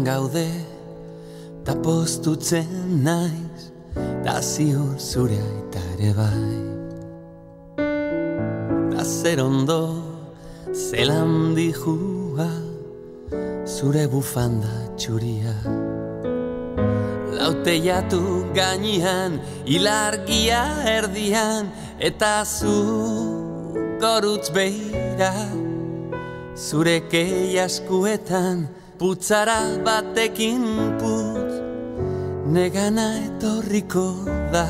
gaude, ta poztutzen naiz, ta ziur zure aita ere bai. Ta zer ondo, zelan dijua, zure bufanda txuria. Lauteiatu gainean, ilargia erdian, eta zu gorutz behira. Zure kei askuetan, putzara batekin putz, negana etorriko da,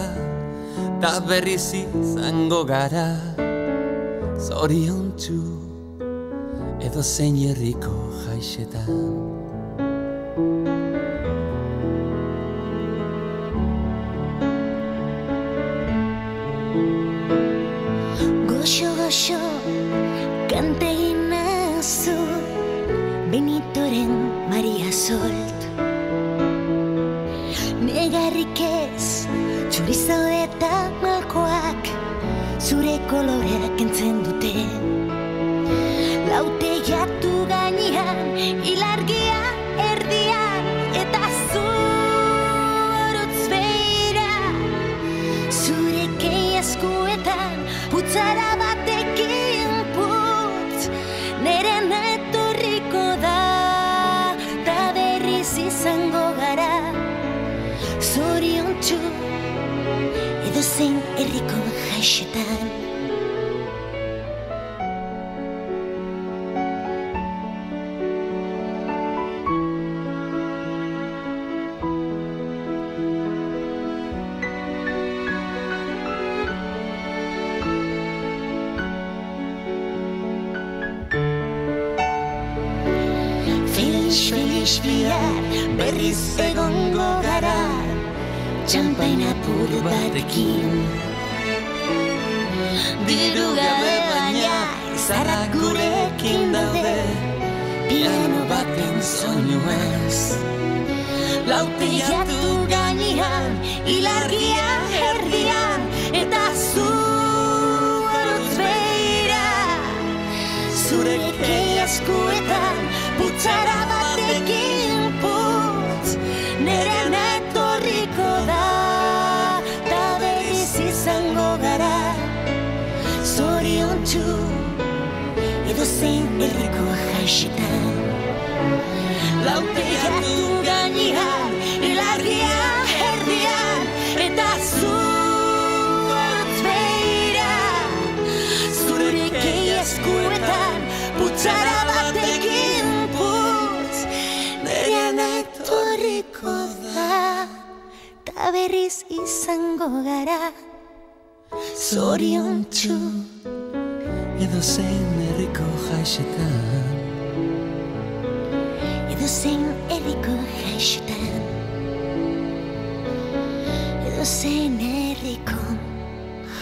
ta berriz izango gara, zoriontsu edo zein herriko jaixetan. Goxo, kante egin nazu, Benitoren Maria Solt. Negarrik ez, txurizo eta malkoak, zure koloreak entzen dute. Lauteiatu gainean, ilargia erdian, eta zu gorutz behira. Zure kei askuetan, putzara batekin putz, nerena etorriko da, ta berriz izango gara, zoriontsu edo zein herriko jaixetan. Felix bihar berriz egongo gara, txampain apur batekin. Diru gabe baina izarrak gurekin daude, piano baten soinuaz. Lauteiatu gainean, ilargia erdian, eta zu gorutz behira. Zure kei askuetan, putzara batekin putz, nerena etorriko da, ta berriz izango gara, zoriontsu edo zein herriko jaixetan. Lauteiatu gainean, ilargia erdian, eta zu gorutz behira. Zure kei askuetan, putzara batekin putz, nerena etorriko da, ta berriz izango gara, zoriontsu edo zein herriko jaixetan. Edo zein herriko jaixetan, edo zein herriko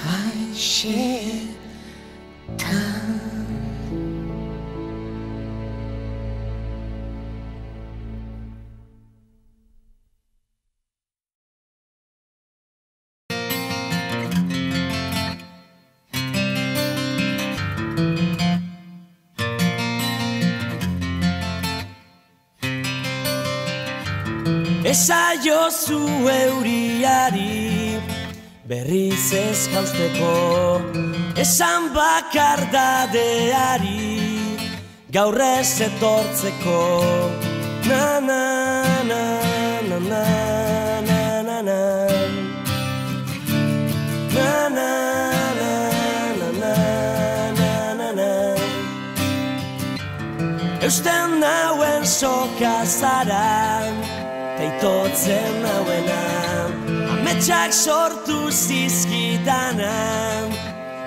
jaixetan. Esaiozu euriari berriz ez jausteko, esan bakardadeari gaur ez etortzeko. Na na na na na na na na na na na na na na. Eusten nauen soka zara, teitotzen nauena, ametsak sortu zizkidana,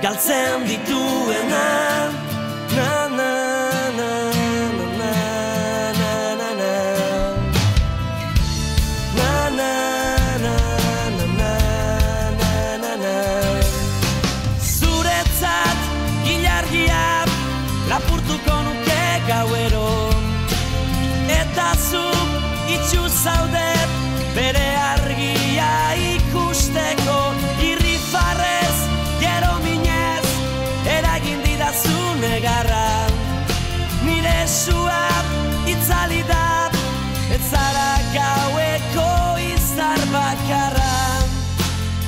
galtzen dituena. Na na na na na na na na na na na na na na. Zuretzat ilargia lapurtuko nuke gauero, eta zu itxu zaude bere argia ikusteko. Irrifarrez, gero minez, eragin didazu negarra. Nire sua itzali da, ez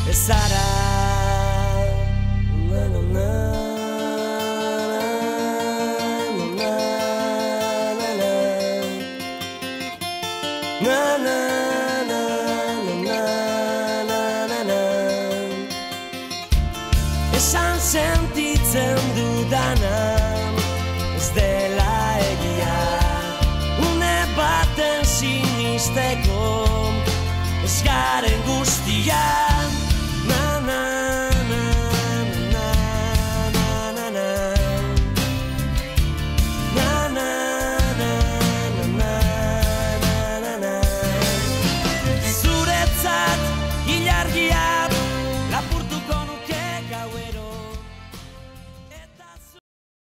ez zara. Esan sentitzen dudana ez dela egia, une baten sinisteko ez garen guztia.